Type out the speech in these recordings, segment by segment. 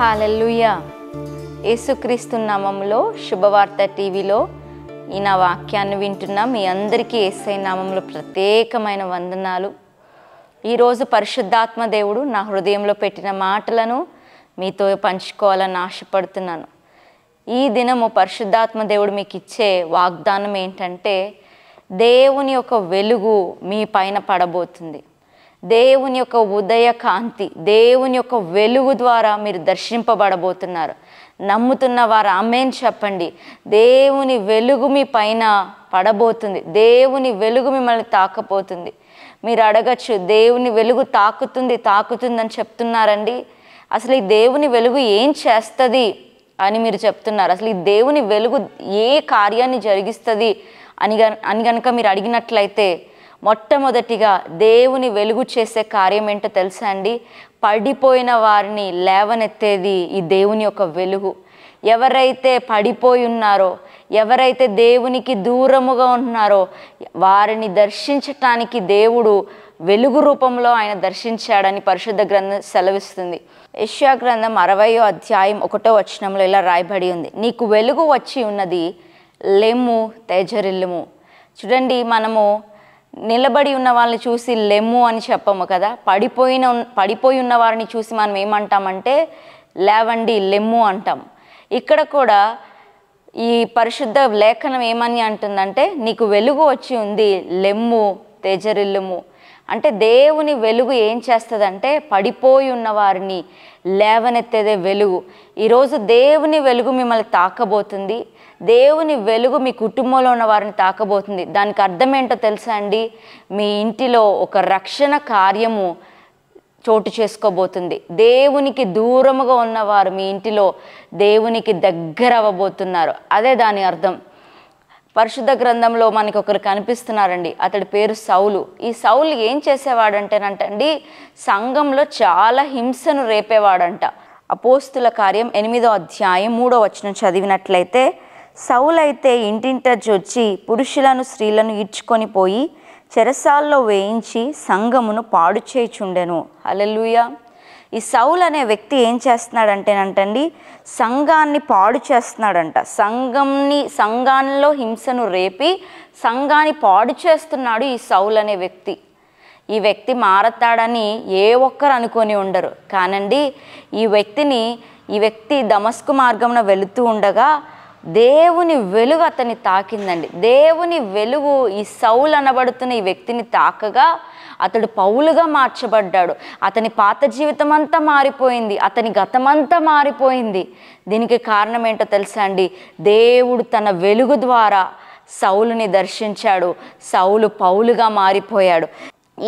హల్లెలూయా. యేసుక్రీస్తు నామములో శుభవార్త టీవీలో ఈ నా వాక్యాన్ని వింటున్న మీ అందరికీ యేసయ్య నామములో ప్రత్యేకమైన వందనాలు. ఈరోజు పరిశుద్ధాత్మ దేవుడు నా హృదయంలో పెట్టిన మాటలను మీతో పంచుకోవాలని ఆశపడుతున్నాను. ఈ దినము పరిశుద్ధాత్మ దేవుడు మీకు ఇచ్చే వాగ్దానం ఏంటంటే, దేవుని యొక్క వెలుగు మీ పైన పడబోతుంది. దేవుని యొక్క ఉదయ కాంతి, దేవుని యొక్క వెలుగు ద్వారా మీరు దర్శింపబడబోతున్నారు. నమ్ముతున్న వారు ఆమేన్ చెప్పండి. దేవుని వెలుగు మీ పైన పడబోతుంది. దేవుని వెలుగు మిమ్మల్ని తాకపోతుంది. మీరు అడగచ్చు, దేవుని వెలుగు తాకుతుందని చెప్తున్నారండి, అసలు ఈ దేవుని వెలుగు ఏం చేస్తుంది అని మీరు చెప్తున్నారు. అసలు ఈ దేవుని వెలుగు ఏ కార్యాన్ని జరిగిస్తుంది అని కనుక మీరు అడిగినట్లయితే, మొట్టమొదటిగా దేవుని వెలుగు చేసే కార్యం ఏంటో తెలుసా అండి? పడిపోయిన వారిని లేవనెత్తేది ఈ దేవుని యొక్క వెలుగు. ఎవరైతే పడిపోయి ఉన్నారో, ఎవరైతే దేవునికి దూరముగా ఉన్నారో వారిని దర్శించటానికి దేవుడు వెలుగు రూపంలో ఆయన దర్శించాడని పరిశుద్ధ గ్రంథం సెలవిస్తుంది. యెషయా గ్రంథం 60వ అధ్యాయం 1వ వచనంలో ఇలా రాయబడి ఉంది, నీకు వెలుగు వచ్చి ఉన్నది, లెమ్ము తేజరిల్లుము. చూడండి, మనము నిలబడి ఉన్న వాళ్ళని చూసి లెమ్ము అని చెప్పము కదా. పడిపోయి ఉన్న వారిని చూసి మనం ఏమంటామంటే లేవండి, లెమ్ము అంటాం. ఇక్కడ కూడా ఈ పరిశుద్ధ లేఖనం ఏమని అంటుందంటే, నీకు వెలుగు వచ్చి ఉంది, లెమ్ము తేజరిల్లుము. అంటే దేవుని వెలుగు ఏం చేస్తుందంటే, పడిపోయి ఉన్న వారిని లేవనెత్తేదే వెలుగు. ఈరోజు దేవుని వెలుగు మిమ్మల్ని తాకబోతుంది. దేవుని వెలుగు మీ కుటుంబంలో ఉన్న వారిని తాకబోతుంది. దానికి అర్థం ఏంటో తెలుసా అండి? మీ ఇంటిలో ఒక రక్షణ కార్యము చోటు చేసుకోబోతుంది. దేవునికి దూరముగా ఉన్నవారు మీ ఇంటిలో దేవునికి దగ్గర అవ్వబోతున్నారు. అదే దాని అర్థం. పరిశుద్ధ గ్రంథంలో మనకి ఒకరు కనిపిస్తున్నారండి, అతడి పేరు సౌలు. ఈ సౌలు ఏం చేసేవాడంటేనంటండి, సంఘంలో చాలా హింసను రేపేవాడంట. అపోస్తుల కార్యం 8వ అధ్యాయం 3వ వచనం చదివినట్లయితే, సౌలైతే ఇంటింట జొచ్చి పురుషులను స్త్రీలను ఈడ్చుకొని పోయి చెరసాల్లో వేయించి సంఘమును పాడు చేయుచుండెను. హల్లెలూయా. ఈ సౌలు అనే వ్యక్తి ఏం చేస్తున్నాడంటేనంటండి, సంఘాన్ని పాడు చేస్తున్నాడంట. సంఘంలో హింసను రేపి సంఘాన్ని పాడు చేస్తున్నాడు ఈ సౌలు అనే వ్యక్తి. ఈ వ్యక్తి మారతాడని ఏ ఒక్కరు అనుకొని ఉండరు. కానండి, ఈ వ్యక్తి దమస్కు మార్గంలో వెళుతూ ఉండగా దేవుని వెలుగు అతన్ని తాకిందండి. దేవుని వెలుగు ఈ సౌలు అనబడుతున్న ఈ వ్యక్తిని తాకగా అతడు పౌలుగా మార్చబడ్డాడు. అతని పాత జీవితం అంతా మారిపోయింది, అతని గతమంతా మారిపోయింది. దీనికి కారణం ఏంటో తెలుసా అండి? దేవుడు తన వెలుగు ద్వారా సౌలుని దర్శించాడు. సౌలు పౌలుగా మారిపోయాడు.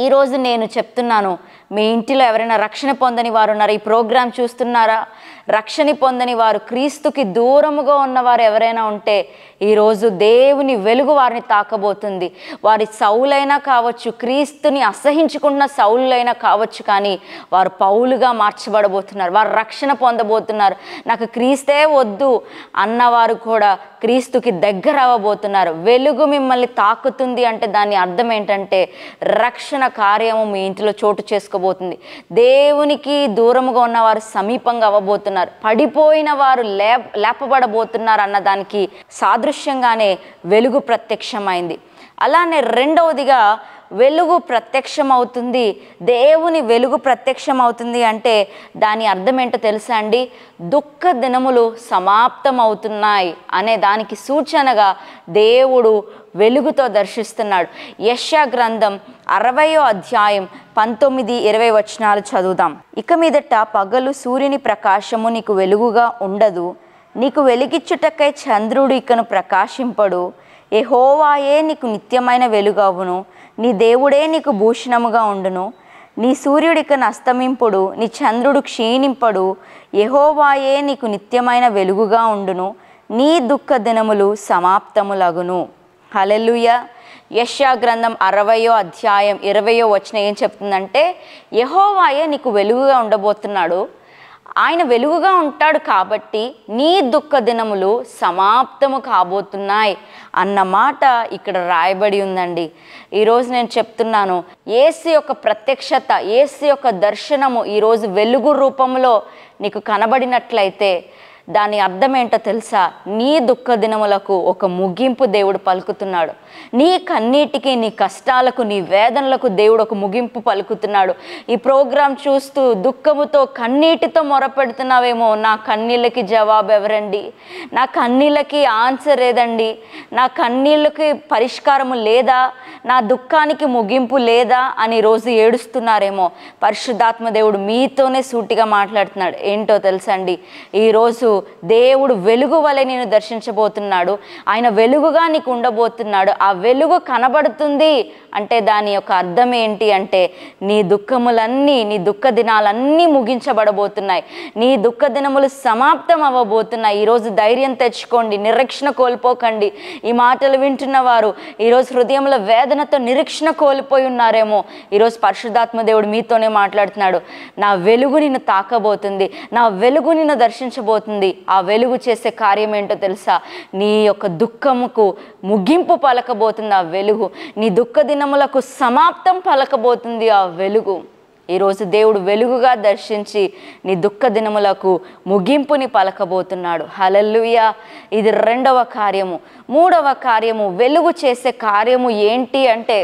ఈరోజు నేను చెప్తున్నాను, మీ ఇంటిలో ఎవరైనా రక్షణ పొందని వారు ఉన్నారా? ఈ ప్రోగ్రాం చూస్తున్నారా? రక్షణ పొందని వారు, క్రీస్తుకి దూరముగా ఉన్నవారు ఎవరైనా ఉంటే ఈరోజు దేవుని వెలుగు వారిని తాకబోతుంది. వారి సౌలైనా కావచ్చు, క్రీస్తుని అసహించుకున్న సౌలులైనా కావచ్చు, కానీ వారు పౌలుగా మార్చబడబోతున్నారు. వారు రక్షణ పొందబోతున్నారు. నాకు క్రీస్తే వద్దు అన్నవారు కూడా క్రీస్తుకి దగ్గర అవ్వబోతున్నారు. వెలుగు మిమ్మల్ని తాకుతుంది అంటే దాని అర్థం ఏంటంటే, రక్షణ కార్యము మీ ఇంటిలో చోటు చేసుకోబోతుంది. దేవునికి దూరముగా ఉన్నవారు సమీపంగా అవ్వబోతున్నారు. పడిపోయిన వారు లేపబడబోతున్నారు అన్నదానికి సాదృశ్యంగానే వెలుగు ప్రత్యక్షమైంది. అలానే రెండవదిగా వెలుగు ప్రత్యక్షమవుతుంది. దేవుని వెలుగు ప్రత్యక్షమవుతుంది అంటే దాని అర్థం ఏంటో తెలుసా అండి? దుఃఖ దినములు సమాప్తమవుతున్నాయి అనే దానికి సూచనగా దేవుడు వెలుగుతో దర్శిస్తున్నాడు. యెషయా గ్రంథం 60వ అధ్యాయం 19-20 వచనాలు చదువుదాం. ఇక మీదట పగలు సూర్యుని ప్రకాశము నీకు వెలుగుగా ఉండదు, నీకు వెలిగిచ్చుటకై చంద్రుడు ఇకను ప్రకాశింపడు. యెహోవాయే నీకు నిత్యమైన వెలుగవును, నీ దేవుడే నీకు భూషణముగా ఉండును. నీ సూర్యుడికను అస్తమింపుడు, నీ చంద్రుడు క్షీణింపడు. యెహోవాయే నీకు నిత్యమైన వెలుగుగా ఉండును, నీ దుఃఖ దినములు సమాప్తములగును. హల్లెలూయా. యెషయా గ్రంథం 60వ అధ్యాయం 20వ వచనం ఏం చెప్తుందంటే, యెహోవాయే నీకు వెలుగుగా ఉండబోతున్నాడు. ఆయన వెలుగుగా ఉంటాడు కాబట్టి నీ దుఃఖ దినములు సమాప్తము కాబోతున్నాయి అన్న మాట ఇక్కడ రాయబడి ఉందండి. ఈరోజు నేను చెప్తున్నాను, యేసు యొక్క ప్రత్యక్షత, యేసు యొక్క దర్శనము ఈరోజు వెలుగు రూపంలో నీకు కనబడినట్లయితే దాని అర్థం ఏంటో తెలుసా? నీ దుఃఖ దినములకు ఒక ముగింపు దేవుడు పలుకుతున్నాడు. నీ కన్నీటికి, నీ కష్టాలకు, నీ వేదనలకు దేవుడు ఒక ముగింపు పలుకుతున్నాడు. ఈ ప్రోగ్రాం చూస్తూ దుఃఖముతో కన్నీటితో మొరపెడుతున్నావేమో, నా కన్నీళ్ళకి జవాబు ఎవరండి? నా కన్నీళ్ళకి ఆన్సర్ ఏదండి? నా కన్నీళ్ళకి పరిష్కారము లేదా? నా దుఃఖానికి ముగింపు లేదా అని రోజు ఏడుస్తున్నారేమో. పరిశుద్ధాత్మ దేవుడు మీతోనే సూటిగా మాట్లాడుతున్నాడు. ఏంటో తెలుసా అండి, ఈరోజు దేవుడు వెలుగు వలె నేను దర్శించబోతున్నాడు. ఆయన వెలుగుగా నీకు ఉండబోతున్నాడు. ఆ వెలుగు కనబడుతుంది అంటే దాని యొక్క అర్థం ఏంటి అంటే, నీ దుఃఖములన్నీ, నీ దుఃఖ దినాలన్నీ ముగించబడబోతున్నాయి. నీ దుఃఖ దినములు సమాప్తం అవ్వబోతున్నాయి. ఈరోజు ధైర్యం తెచ్చుకోండి, నిరీక్షణ కోల్పోకండి. ఈ మాటలు వింటున్న వారు ఈరోజు హృదయంలో వేదనతో నిరీక్షణ కోల్పోయి ఉన్నారేమో. ఈరోజు పరిశుద్ధాత్మ దేవుడు మీతోనే మాట్లాడుతున్నాడు. నా వెలుగు నిన్ను తాకబోతుంది, నా వెలుగు నిన్ను దర్శించబోతుంది. ఆ వెలుగు చేసే కార్యం ఏంటో తెలుసా? నీ యొక్క దుఃఖముకు ముగింపు పలకబోతుంది ఆ వెలుగు. నీ దుఃఖ దినములకు సమాప్తం పలకబోతుంది ఆ వెలుగు. ఈరోజు దేవుడు వెలుగుగా దర్శించి నీ దుఃఖ దినములకు ముగింపుని పలకబోతున్నాడు. హల్లెలూయా. ఇది రెండవ కార్యము. మూడవ కార్యము, వెలుగు చేసే కార్యము ఏంటి అంటే,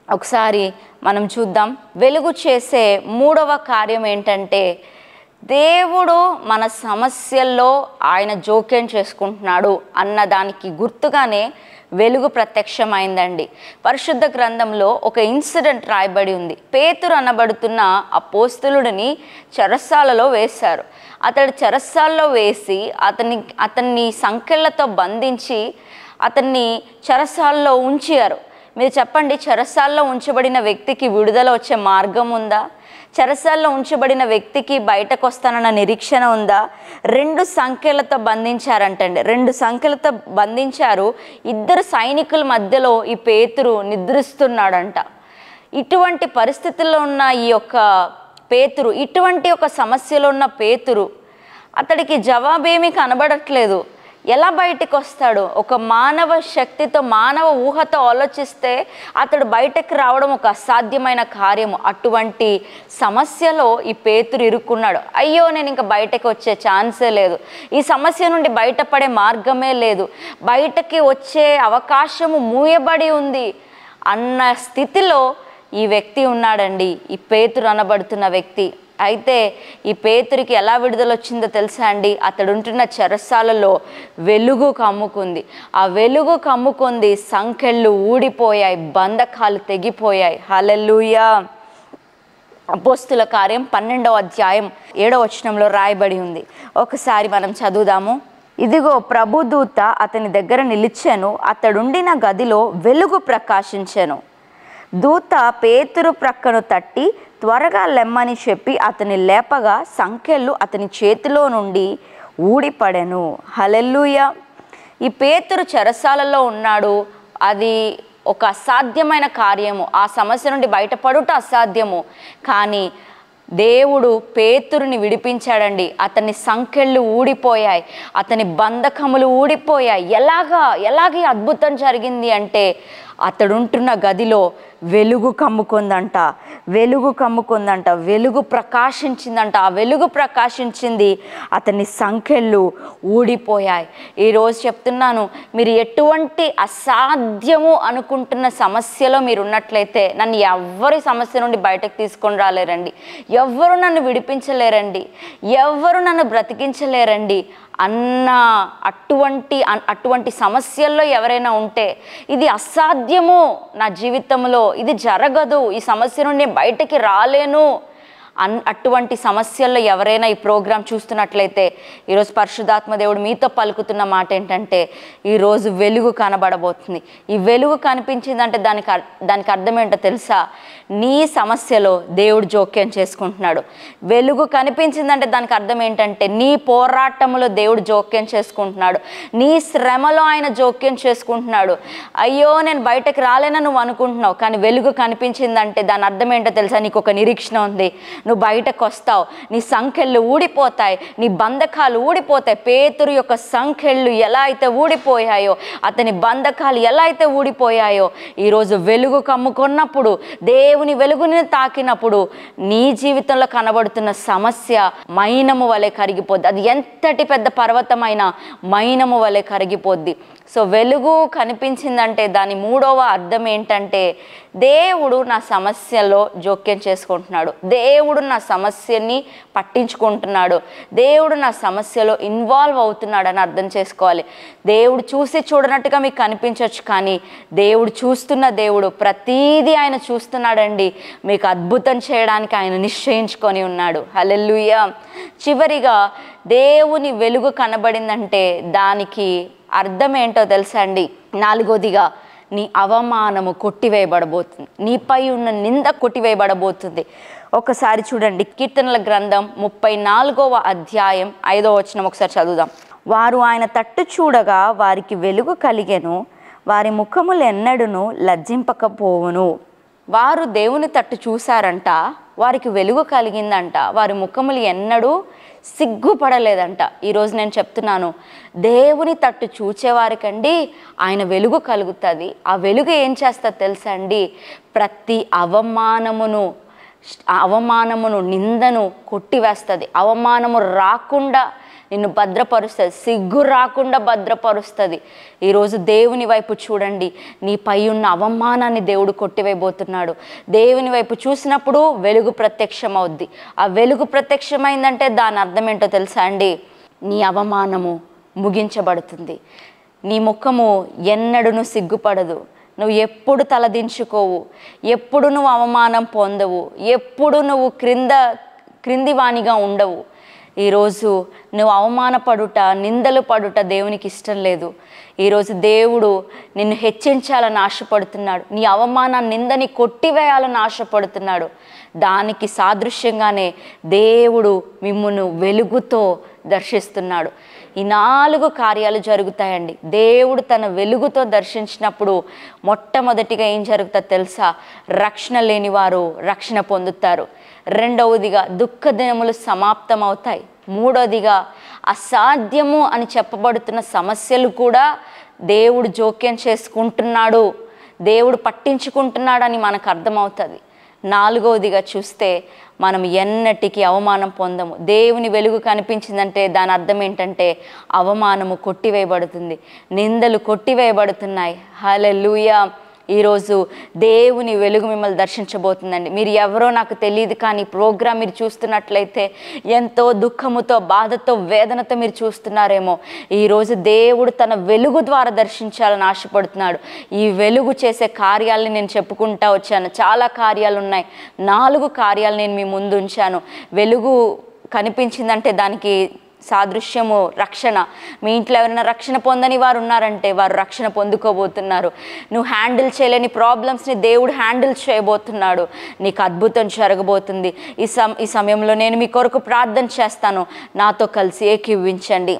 ఒకసారి మనం చూద్దాం. వెలుగు చేసే మూడవ కార్యం ఏంటంటే, దేవుడు మన సమస్యల్లో ఆయన జోక్యం చేసుకుంటున్నాడు అన్న దానికి గుర్తుగానే వెలుగు ప్రత్యక్షమైందండి. పరిశుద్ధ గ్రంథంలో ఒక ఇన్సిడెంట్ రాయబడి ఉంది. పేతురు అనబడుతున్న అపోస్తలుడిని చెరసాలలో వేశారు. అతడు చెరసాలలో వేసి అతన్ని సంకెళ్లతో బంధించి అతన్ని చెరసాలలో ఉంచారు. మీరు చెప్పండి, చెరసాలలో ఉంచబడిన వ్యక్తికి విడుదల వచ్చే మార్గం ఉందా? చెరసాల్లో ఉంచబడిన వ్యక్తికి బయటకు వస్తానన్న నిరీక్షణ ఉందా? 2 సంఖ్యలతో బంధించారంటండి. 2 సంఖ్యలతో బంధించారు. 2 సైనికుల మధ్యలో ఈ పేతురు నిద్రిస్తున్నాడంట. ఇటువంటి పరిస్థితుల్లో ఉన్న ఈ యొక్క పేతురు, ఇటువంటి ఒక సమస్యలో ఉన్న పేతురు, అతడికి జవాబేమీ కనబడట్లేదు. ఎలా బయటకు వస్తాడు? ఒక మానవ శక్తితో, మానవ ఊహతో ఆలోచిస్తే అతడు బయటకు రావడం ఒక అసాధ్యమైన కార్యము. అటువంటి సమస్యలో ఈ పేతురు ఇరుక్కున్నాడు. అయ్యో, నేను ఇంకా బయటకు వచ్చే ఛాన్సే లేదు, ఈ సమస్య నుండి బయటపడే మార్గమే లేదు, బయటకి వచ్చే అవకాశము మూయబడి ఉంది అన్న స్థితిలో ఈ వ్యక్తి ఉన్నాడండి, ఈ పేతురు అనబడుతున్న వ్యక్తి. అయితే ఈ పేతురికి ఎలా విడుదల వచ్చిందో తెలుసా అండి? అతడు ఉంటున్న చెరసాలలో వెలుగు కమ్ముకుంది. ఆ వెలుగు కమ్ముకుంది, సంకెళ్ళు ఊడిపోయాయి, బంధకాలు తెగిపోయాయి. హల్లెలూయా. అపోస్తుల కార్యం 12వ అధ్యాయం 7వ వచనంలో రాయబడి ఉంది. ఒకసారి మనం చదువుదాము. ఇదిగో ప్రభుదూత అతని దగ్గర నిలిచెను, అతడుండిన గదిలో వెలుగు ప్రకాశించెను. దూత పేతురు ప్రక్కను తట్టి త్వరగా లెమ్మని చెప్పి అతని లేపగా సంకెళ్ళు అతని చేతిలో నుండి ఊడిపడెను. హల్లెలూయా. ఈ పేతురు చెరసాలలో ఉన్నాడు. అది ఒక అసాధ్యమైన కార్యము. ఆ సమస్య నుండి బయటపడుట అసాధ్యము. కానీ దేవుడు పేతురుని విడిపించాడండి. అతని సంకెళ్ళు ఊడిపోయాయి, అతని బంధకములు ఊడిపోయాయి. ఎలాగే అద్భుతం జరిగింది అంటే, అతడుంటున్న గదిలో వెలుగు కమ్ముకుందంట, వెలుగు ప్రకాశించిందంట. ఆ వెలుగు ప్రకాశించింది, అతని సంకెళ్ళు ఊడిపోయాయి. ఈరోజు చెప్తున్నాను, మీరు ఎటువంటి అసాధ్యము అనుకుంటున్న సమస్యలో మీరు ఉన్నట్లయితే, నన్ను ఎవ్వరి సమస్య నుండి బయటకు తీసుకొని రాలేరండి, ఎవ్వరు నన్ను విడిపించలేరండి, ఎవ్వరు నన్ను బ్రతికించలేరండి అన్న అటువంటి సమస్యల్లో ఎవరైనా ఉంటే, ఇది అసాధ్యము, నా జీవితంలో ఇది జరగదు, ఈ సమస్య నుండి బయటికి రాలేను అటువంటి సమస్యల్లో ఎవరైనా ఈ ప్రోగ్రాం చూస్తున్నట్లయితే, ఈరోజు పరిశుద్ధాత్మ దేవుడు మీతో పలుకుతున్న మాట ఏంటంటే, ఈరోజు వెలుగు కనబడబోతుంది. ఈ వెలుగు కనిపించిందంటే దానికి అర్థం ఏంటో తెలుసా? నీ సమస్యలో దేవుడు జోక్యం చేసుకుంటున్నాడు. వెలుగు కనిపించిందంటే దానికి అర్థం ఏంటంటే, నీ పోరాటంలో దేవుడు జోక్యం చేసుకుంటున్నాడు, నీ శ్రమలో ఆయన జోక్యం చేసుకుంటున్నాడు. అయ్యో, నేను బయటకు రాలేనని నువ్వు అనుకుంటున్నావు, కానీ వెలుగు కనిపించిందంటే దాని అర్థం ఏంటో తెలుసా? నీకు ఒక నిరీక్షణ ఉంది. నువ్వు బయటకు వస్తావు, నీ సంఖ్యలు ఊడిపోతాయి, నీ బంధకాలు ఊడిపోతాయి. పేతురు యొక్క సంఖ్యలు ఎలా అయితే ఊడిపోయాయో, అతని బంధకాలు ఎలా అయితే ఊడిపోయాయో, ఈరోజు వెలుగు కమ్ముకున్నప్పుడు, దేవుని వెలుగుని తాకినప్పుడు నీ జీవితంలో కనబడుతున్న సమస్య మైనము వలె కరిగిపోద్ది. అది ఎంతటి పెద్ద పర్వతమైన మైనము వలె కరిగిపోద్ది. సో వెలుగు కనిపించిందంటే దాని మూడవ అర్థం ఏంటంటే, దేవుడు నా సమస్యలో జోక్యం చేసుకుంటున్నాడు, దేవుడు నా సమస్యని పట్టించుకుంటున్నాడు, దేవుడు నా సమస్యలో ఇన్వాల్వ్ అవుతున్నాడు అని అర్థం చేసుకోవాలి. దేవుడు చూసి చూడనట్టుగా మీకు కనిపించవచ్చు, కానీ దేవుడు చూస్తున్న దేవుడు, ప్రతీదీ ఆయన చూస్తున్నాడండి. మీకు అద్భుతం చేయడానికి ఆయన నిశ్చయించుకొని ఉన్నాడు. హల్లెలూయా. చివరిగా దేవుని వెలుగు కనబడిందంటే దానికి అర్థం ఏంటో తెలుసా అండి? నాలుగోదిగా, నీ అవమానము కొట్టివేయబడబోతుంది, నీపై ఉన్న నింద కొట్టివేయబడబోతుంది. ఒకసారి చూడండి, కీర్తనల గ్రంథం 34వ అధ్యాయం 5వ వచనం ఒకసారి చదువుదాం. వారు ఆయన తట్టు చూడగా వారికి వెలుగు కలిగెను, వారి ముఖములు ఎన్నడును లజ్జింపకపోవును. వారు దేవుని తట్టు చూశారంట, వారికి వెలుగు కలిగిందంట, వారి ముఖములు ఎన్నడూ సిగ్గుపడలేదంట. ఈరోజు నేను చెప్తున్నాను, దేవుని తట్టు చూచేవారికండి ఆయన వెలుగు కలుగుతుంది. ఆ వెలుగు ఏం చేస్తా తెలుసా అండి? ప్రతి అవమానమును నిందను కొట్టివేస్తుంది. అవమానము రాకుండా నిన్ను భద్రపరుస్తుంది, సిగ్గు రాకుండా భద్రపరుస్తుంది. ఈరోజు దేవుని వైపు చూడండి, నీపై ఉన్న అవమానాన్ని దేవుడు కొట్టివేయబోతున్నాడు. దేవుని వైపు చూసినప్పుడు వెలుగు ప్రత్యక్షమవుద్ది. ఆ వెలుగు ప్రత్యక్షమైందంటే దాని అర్థం ఏంటో తెలుసా అండి? నీ అవమానము ముగించబడుతుంది, నీ ముఖము ఎన్నడూను సిగ్గుపడదు, నువ్వు ఎప్పుడు తలదించుకోవు, ఎప్పుడు నువ్వు అవమానం పొందవు, ఎప్పుడు నువ్వు క్రింది వానిగా ఉండవు. ఈరోజు నువ్వు అవమానపడుట, నిందలు పడుట దేవునికి ఇష్టం లేదు. ఈరోజు దేవుడు నిన్ను హెచ్చించాలని ఆశపడుతున్నాడు, నీ అవమాన నిందని కొట్టివేయాలని ఆశపడుతున్నాడు. దానికి సాదృశ్యంగానే దేవుడు మిమ్మును వెలుగుతో దర్శిస్తున్నాడు. ఈ 4 కార్యాలు జరుగుతాయండి. దేవుడు తన వెలుగుతో దర్శించినప్పుడు మొట్టమొదటిగా ఏం జరుగుతుందో తెలుసా? రక్షణ లేని వారు రక్షణ పొందుతారు. రెండవదిగా దుఃఖ దినములు సమాప్తమవుతాయి. మూడవదిగా అసాధ్యము అని చెప్పబడుతున్న సమస్యలు కూడా దేవుడు జోక్యం చేసుకుంటున్నాడు, దేవుడు పట్టించుకుంటున్నాడని మనకు అర్థమవుతుంది. నాలుగవదిగా చూస్తే మనం ఎన్నటికీ అవమానం పొందము. దేవుని వెలుగు కనిపించిందంటే దాని అర్థం ఏంటంటే అవమానము కొట్టివేయబడుతుంది, నిందలు కొట్టివేయబడుతున్నాయి. హల్లెలూయా. ఈరోజు దేవుని వెలుగు మిమ్మల్ని దర్శించబోతుందండి. మీరు ఎవరో నాకు తెలియదు, కానీ ప్రోగ్రాం మీరు చూస్తున్నట్లయితే ఎంతో దుఃఖముతో, బాధతో, వేదనతో మీరు చూస్తున్నారేమో. ఈరోజు దేవుడు తన వెలుగు ద్వారా దర్శించాలని ఆశపడుతున్నాడు. ఈ వెలుగు చేసే కార్యాలని నేను చెప్పుకుంటా వచ్చాను. చాలా కార్యాలు ఉన్నాయి. 4 కార్యాలు నేను మీ ముందు ఉంచాను. వెలుగు కనిపించిందంటే దానికి సాదృశ్యము రక్షణ. మీ ఇంట్లో ఎవరైనా రక్షణ పొందని వారు ఉన్నారంటే వారు రక్షణ పొందుకోబోతున్నారు. నువ్వు హ్యాండిల్ చేయలేని ప్రాబ్లమ్స్ని దేవుడు హ్యాండిల్ చేయబోతున్నాడు. నీకు అద్భుతం జరగబోతుంది. ఈ సమయంలో నేను మీ కొరకు ప్రార్థన చేస్తాను, నాతో కలిసి ఏకీభవించండి.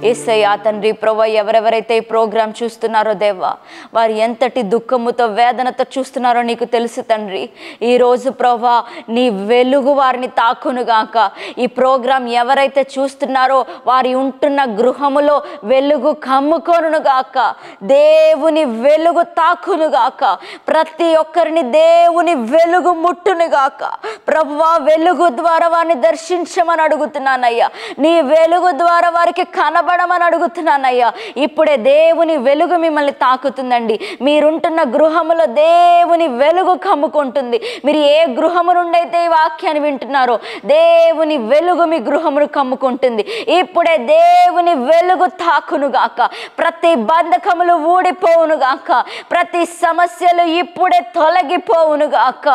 యేసయ్యా తండ్రి, ప్రభువా, ఎవరెవరైతే ఈ ప్రోగ్రాం చూస్తున్నారో దేవా, వారు ఎంతటి దుఃఖముతో, వేదనతో చూస్తున్నారో నీకు తెలుసు తండ్రి. ఈరోజు ప్రభువా నీ వెలుగు వారిని తాకునుగాక. ఈ ప్రోగ్రాం ఎవరైతే చూస్తున్నారో వారి ఉంటున్న గృహములో వెలుగు కమ్ముకొనుగాక, దేవుని వెలుగు తాకునుగాక, ప్రతి ఒక్కరిని దేవుని వెలుగు ముట్టునుగాక. ప్రభువా వెలుగు ద్వారా వారిని దర్శించమని అడుగుతున్నానయ్యా, నీ వెలుగు ద్వారా వారికి కనబడమని అడుగుతున్నానయ్యా. ఇప్పుడే దేవుని వెలుగు మిమ్మల్ని తాకుతుందండి. మీరుంటున్న గృహములో దేవుని వెలుగు కమ్ముకుంటుంది. మీరు ఏ గృహము నుండి అయితే ఈ వాక్యాన్ని వింటున్నారో దేవుని వెలుగు మీ గృహమును కమ్ముకుంటుంది. ఇప్పుడే దేవుని వెలుగు తాకునుగాక, ప్రతి బంధకములు ఊడిపోవునుగాక, ప్రతి సమస్యలు ఇప్పుడే తొలగిపోవునుగాక.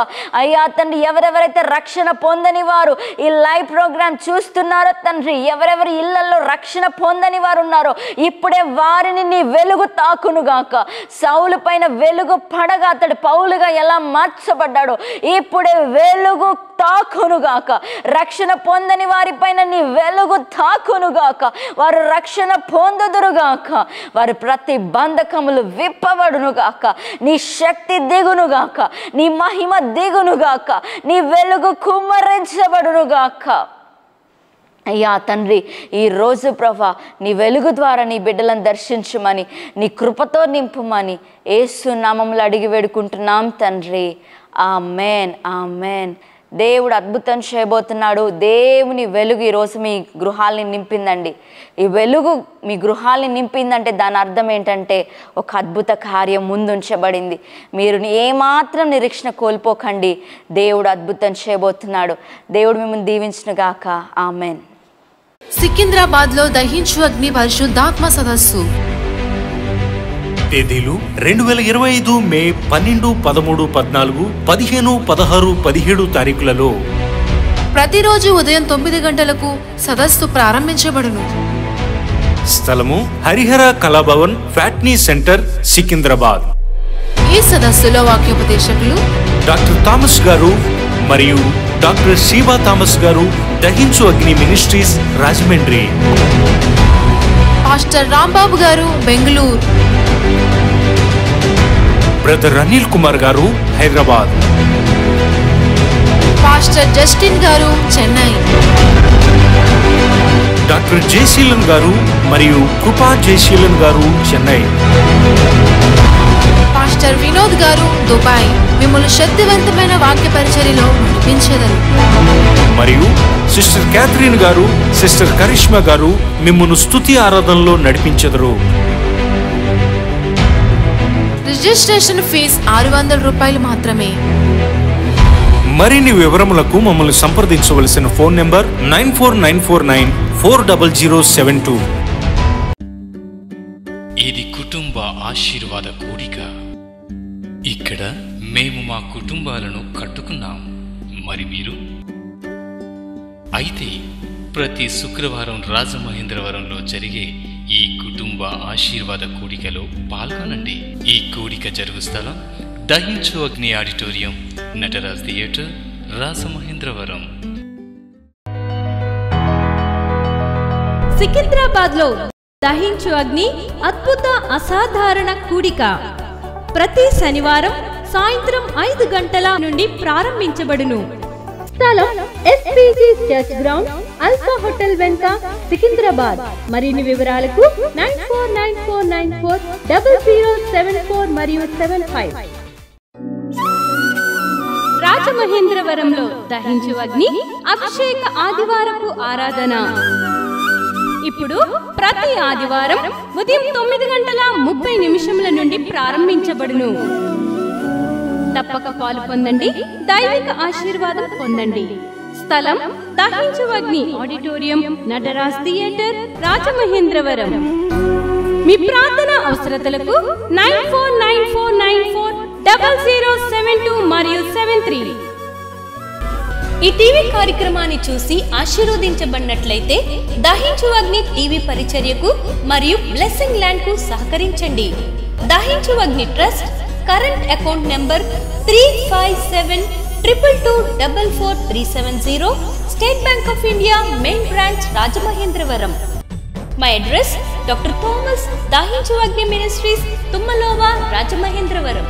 అయ్యా తండ్రి, ఎవరెవరైతే రక్షణ పొందని వారు ఈ లైవ్ ప్రోగ్రాం చూస్తున్నారో తండ్రి, ఎవరెవరి ఇళ్లలో రక్షణ పొందని పొందని వారు ఉన్నారో ఇప్పుడే వారిని నీ వెలుగు తాకునుగాక. సౌలు పైన వెలుగు పడగా అతడు పౌలుగా ఎలా మార్చబడ్డాడో ఇప్పుడే వెలుగు తాకునుగాక. రక్షణ పొందని వారిపైన నీ వెలుగు తాకునుగాక. వారు రక్షణ పొందుదురుగాక. వారు ప్రతి బంధకములు విప్పబడునుగాక. నీ శక్తి దిగునుగాక. నీ మహిమ దిగునుగాక. నీ వెలుగు కుమ్మరించబడునుగాక. అయ్యా తండ్రి, ఈరోజు ప్రభా నీ వెలుగు ద్వారా నీ బిడ్డలను దర్శించమని, నీ కృపతో నింపుమని యేసు నామములో అడిగి వేడుకుంటున్నాం తండ్రి. ఆమేన్, ఆమేన్. దేవుడు అద్భుతం చేయబోతున్నాడు. దేవుని వెలుగు ఈరోజు మీ గృహాల్ని నింపిందండి. ఈ వెలుగు మీ గృహాల్ని నింపిందంటే దాని అర్థం ఏంటంటే ఒక అద్భుత కార్యం ముందుంచబడింది. మీరు ఏమాత్రం నిరీక్షణ కోల్పోకండి. దేవుడు అద్భుతం చేయబోతున్నాడు. దేవుడు మిమ్మల్ని దీవించునుగాక. ఆమేన్. సికింద్రాబాద్లో దహించు అగ్ని పరిశుద్ధాత్మ సదస్సు. తేదీలు 2025 మే 12, 13, 14, 15, 16, 17 తారీఖులలో. ప్రతిరోజు ఉదయం 9 గంటలకు సదస్సు ప్రారంభించబడును. స్థలము హరిహర కళాభవన్, ఫ్యాట్నీ సెంటర్, సికింద్రాబాద్. ఈ సదస్సులో వాక్యోపదేశకులు డాక్టర్ థామస్ గారు మరియు డాక్టర్ శీబా థామస్ గారు, దహించు అగ్ని మినిస్ట్రీస్, రాజమండ్రి. పాస్టర్ రాంబాబు గారు, బెంగళూరు. బ్రదర్ అనిల్ కుమార్ గారు, హైదరాబాద్. పాస్టర్ జస్టిన్ గారు, చెన్నై. డాక్టర్ జయశీలన్ గారు మరియు కృపా జయశీలన్ గారు, చెన్నై. పాస్టర్ వినోద్ గారు, దుబాయ్. మిమ్మల్ని శక్తివంతమైన వాక్య పరిచర్యలో నడిపించెదరు. మరియు సిస్టర్ క్యాథరిన్ గారు, సిస్టర్ కరిష్మా గారు మిమ్మల్ని స్తుతి ఆరాధనలో నడిపించెదరు. రిజిస్ట్రేషన్ ఫీజు 600 రూపాయలు మాత్రమే. మరిన్ని వివరములకు మమ్మల్ని సంప్రదించవలసిన ఫోన్ నెంబర్ 9494940072. ఇది కుటుంబ ఆశీర్వాద కూడిక. ఇక్కడ మేము మా కుటుంబాలను కట్టుకున్నాం. మరి మీరు? అయితే ప్రతి శుక్రవారం రాజమహేంద్రవరంలో జరిగే ఈ కుటుంబ ఆశీర్వాద కూడికలో పాల్గొనండి. ఈ కూడిక జరుగు స్థలం దహించు అగ్ని ఆడిటోరియం, నటరాజ్ థియేటర్, రాజమహేంద్రవరం. సికింద్రాబాద్ లో దహించు అగ్ని అద్భుత అసాధారణ కూడిక ప్రతి శనివారం సాయంత్రం 5 గంటల నుండి ప్రారంభించబడును. స్థలం SPG church ground, alpha hotel వెనుక, సికింద్రాబాద్. మరిన్ని వివరాలకు 9494940074 మరియు 75. రాజమహేంద్రవరంలో దహించు అగ్ని అభిషేక ఆదివారపు ఆరాధన ఇప్పుడు ప్రతి ఆదివారం ఉదయం 9:30 నుండి ప్రారంభించబడును. తప్పక పాలు పొందండి, దైవిక ఆశీర్వాదం పొందండి. స్థలం దహించు అగ్ని ఆడిటోరియం, నటరాజ్ థియేటర్, రాజమహేంద్రవరం. మీ ప్రార్థన అవసరతలకు 9494940072 మరియు 73. ఈ టీవీ కార్యక్రమాన్ని చూసి ఆశీర్వదించబడినట్లయితే దహించు అగ్ని టీవీ పరిచర్యకు మరియు బ్లెస్సింగ్ ల్యాండ్ కు సహకరించండి. దహించు అగ్ని trust current account number 357222444370, state bank of India main branch, Rajamahendravaram. మా అడ్రస్ డాక్టర్ థామస్ దహించు అగ్ని మినిస్ట్రీస్, తుమ్మలోవా, రాజమహేంద్రవరం.